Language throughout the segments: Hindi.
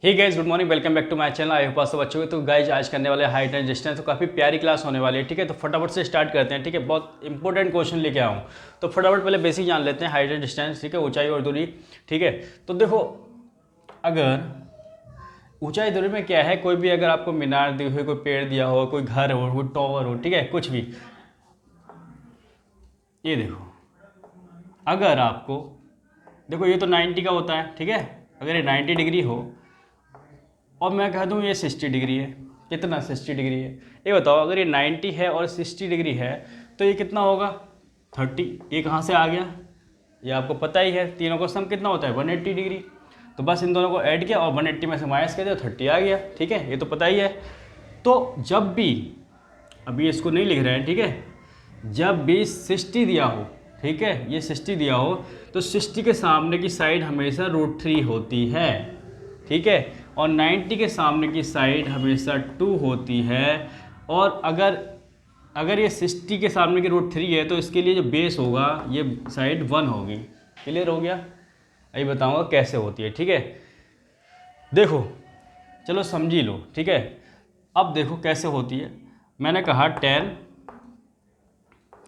Hey guys, good morning, welcome back to my channel. I hope आप सब अच्छे हो। तो गाइस आज करने वाले हाइट एंड डिस्टेंस, तो काफ़ी प्यारी क्लास होने वाली है। ठीक है, तो फटाफट से स्टार्ट करते हैं। ठीक है, बहुत इंपॉर्टेंट क्वेश्चन लेके आऊँ। तो फटाफट पहले बेसिक जान लेते हैं, हाइट एंड डिस्टेंस। ठीक है, ऊंचाई और दूरी। ठीक है, तो देखो, अगर ऊंचाई दूरी में क्या है, कोई भी अगर आपको मीनार दी हुई, कोई पेड़ दिया हो, कोई घर हो, कोई टावर हो, ठीक है, कुछ भी, ये देखो, अगर आपको देखो, ये तो 90 का होता है। ठीक है, अगर ये 90 डिग्री हो और मैं कह दूँ ये 60 डिग्री है, कितना 60 डिग्री है, ये बताओ। अगर ये 90 है और 60 डिग्री है तो ये कितना होगा, 30। ये कहाँ से आ गया, ये आपको पता ही है। तीनों का सम कितना होता है, 180 डिग्री। तो बस इन दोनों को ऐड किया और 180 में से माइनस कर दिया, 30 आ गया। ठीक है, ये तो पता ही है। तो जब भी, अभी इसको नहीं लिख रहे हैं, ठीक है, जब भी 60 दिया हो, ठीक है, ये 60 दिया हो, तो 60 के सामने की साइड हमेशा √3 होती है। ठीक है, और 90 के सामने की साइड हमेशा 2 होती है। और अगर ये 60 के सामने की √3 है तो इसके लिए जो बेस होगा, ये साइड 1 होगी। क्लियर हो गया? अभी बताऊंगा कैसे होती है। ठीक है, देखो, चलो समझी लो। ठीक है, अब देखो कैसे होती है। मैंने कहा tan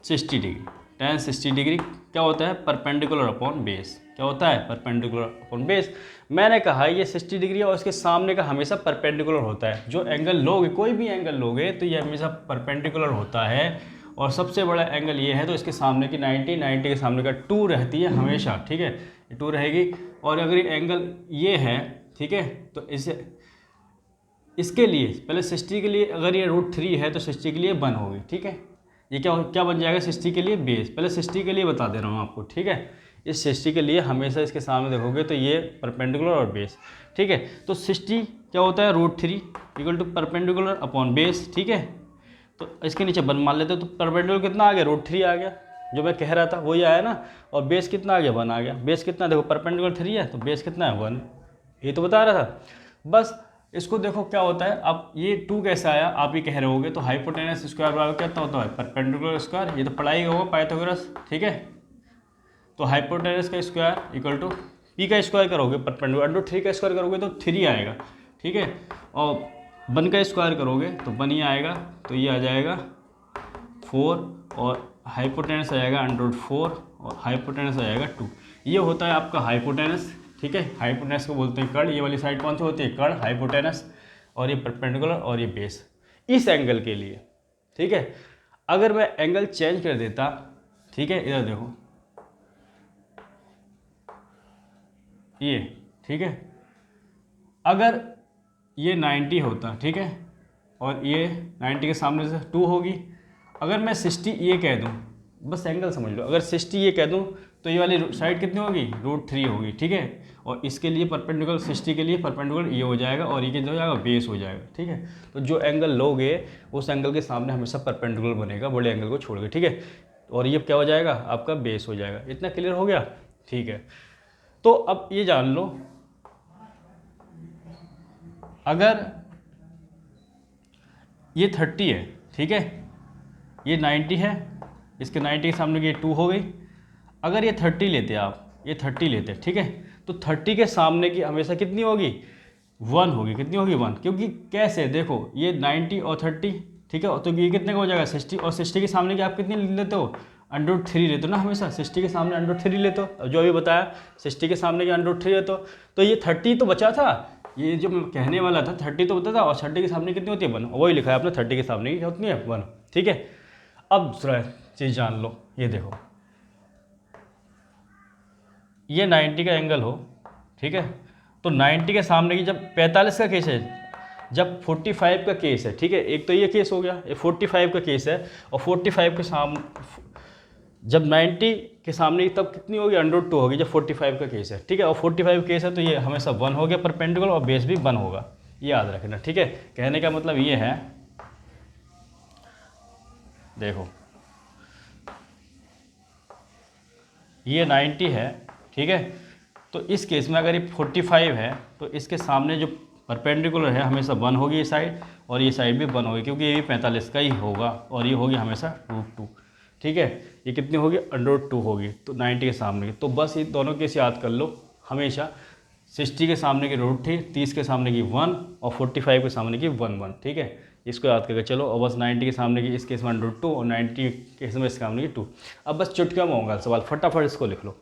60 डिग्री, tan 60 डिग्री क्या होता है, परपेंडिकुलर अपॉन बेस। क्या होता है, परपेंडिकुलर अपॉन बेस। मैंने कहा ये 60 डिग्री और उसके सामने का हमेशा परपेंडिकुलर होता है। जो एंगल लोगे, कोई भी एंगल लोगे, तो ये हमेशा परपेंडिकुलर होता है। और सबसे बड़ा एंगल ये है, तो इसके सामने की 90 के सामने का 2 रहती है हमेशा। ठीक है, ये 2 रहेगी। और अगर ये एंगल ये है, ठीक है, तो इसके लिए पहले 60 के लिए अगर ये √3 है तो 60 के लिए 1 होगी। ठीक है, ये क्या क्या बन जाएगा, 60 के लिए बेस। पहले 60 के लिए बता दे रहा हूँ आपको। ठीक है, इस 60 के लिए हमेशा इसके सामने देखोगे तो ये परपेंडिकुलर और बेस। ठीक है, तो 60 क्या होता है, √3 equal to perpendicular upon base. ठीक है, तो इसके नीचे 1 मान लेते हैं। तो परपेंडिकुलर कितना आ गया, √3 आ गया, जो मैं कह रहा था वही आया ना। और बेस कितना आ गया, 1 आ गया। बेस कितना, देखो परपेंडिकुलर 3 है तो बेस कितना है, 1। ये तो बता रहा था। बस इसको देखो क्या होता है। अब ये 2 कैसे आया, आप ही कह रहे होगे। तो हाइपोटेनस स्क्वायर बराबर कितना होता है, परपेंडिकुलर स्क्वायर। ये तो पढ़ाई होगा पाइथागोरस। ठीक है, तो हाइपोटेनस का स्क्वायर इक्वल टू पी का स्क्वायर करोगे, परपेंडिकुलर √3 का स्क्वायर करोगे तो 3 आएगा। ठीक है, और 1 का स्क्वायर करोगे तो 1 ही आएगा, तो ये आ जाएगा 4। और हाइपोटेनस आ जाएगा √4 और हाइपोटेनस आ जाएगा 2। ये होता है आपका हाइपोटेनस। ठीक है, हाइपोटेनस को बोलते हैं कर्ण। ये वाली साइड कौन सी होती है, कर्ण, हाइपोटेनस। और ये परपेंडिकुलर और ये बेस, इस एंगल के लिए। ठीक है, अगर मैं एंगल चेंज कर देता, ठीक है, इधर देखो ये, ठीक है, अगर ये 90 होता, ठीक है, और ये 90 के सामने से 2 होगी। अगर मैं 60 ये कह दूँ, बस एंगल समझ लो, अगर 60 ये कह दूँ तो ये वाली साइड कितनी होगी, √3 होगी। ठीक है, और इसके लिए परपेंडिकुलर, 60 के लिए परपेंडिकुलर ये हो जाएगा और ये क्या हो जाएगा, बेस हो जाएगा। ठीक है, तो जो एंगल लोगे उस एंगल के सामने हमेशा परपेंडिकुलर बनेगा, बड़े एंगल को छोड़ के। ठीक है, और ये क्या हो जाएगा, आपका बेस हो जाएगा। इतना क्लियर हो गया? ठीक है, तो अब ये जान लो, अगर ये 30 है, ठीक है, ये 90 है, इसके 90 के सामने की ये 2 हो गई। अगर ये 30 लेते आप, ये 30 लेते, ठीक है, तो 30 के सामने की हमेशा कितनी होगी, 1 होगी। कितनी होगी, 1। क्योंकि कैसे, देखो ये 90 और 30, ठीक है, तो ये कितने का हो जाएगा, 60। और 60 के सामने की आप कितनी लेते हो, √3 लेते हो ना हमेशा। 60 के सामने √3 लेते हो, जो अभी बताया 60 के सामने की √3 लेते हो। तो ये 30 तो बचा था, ये जो मैं कहने वाला था 30 तो बता था, और 30 के सामने कितनी होती है, 1। वही लिखा है आपने, 30 के सामने की क्या होती है, 1। ठीक है, अब दूसरा चीज़ जान लो, ये देखो, ये 90 का एंगल हो, ठीक है, तो 90 के सामने की जब 45 का केस है, जब 45 का केस है, ठीक है, एक तो ये केस हो गया, ये 45 का केस है। और 45 के जब 90 के सामने की तब कितनी होगी, √2 होगी, जब 45 का केस है। ठीक है, और 45 केस है तो ये हमेशा 1 हो गया परपेंडिकुलर, और बेस भी 1 होगा। ये याद रखना। ठीक है, कहने का मतलब ये है, देखो ये 90 है, ठीक है, तो इस केस में अगर ये 45 है तो इसके सामने जो परपेंडिकुलर है हमेशा 1 होगी ये साइड, और ये साइड भी 1 होगी, क्योंकि ये भी 45 का ही होगा, और ये होगी हमेशा √2। ठीक है, ये कितनी होगी, √2 होगी, तो 90 के सामने की। तो बस ये दोनों केस याद कर लो हमेशा। 60 के सामने की √3, 30 के सामने की 1 और 45 के सामने की 1 ठीक है। इसको याद करके चलो। और बस 90 के सामने की इस केस में √2 और 90 के केस में इसके सामने की 2। अब बस चुटकियों में होगा सवाल, फटाफट इसको लिख लो।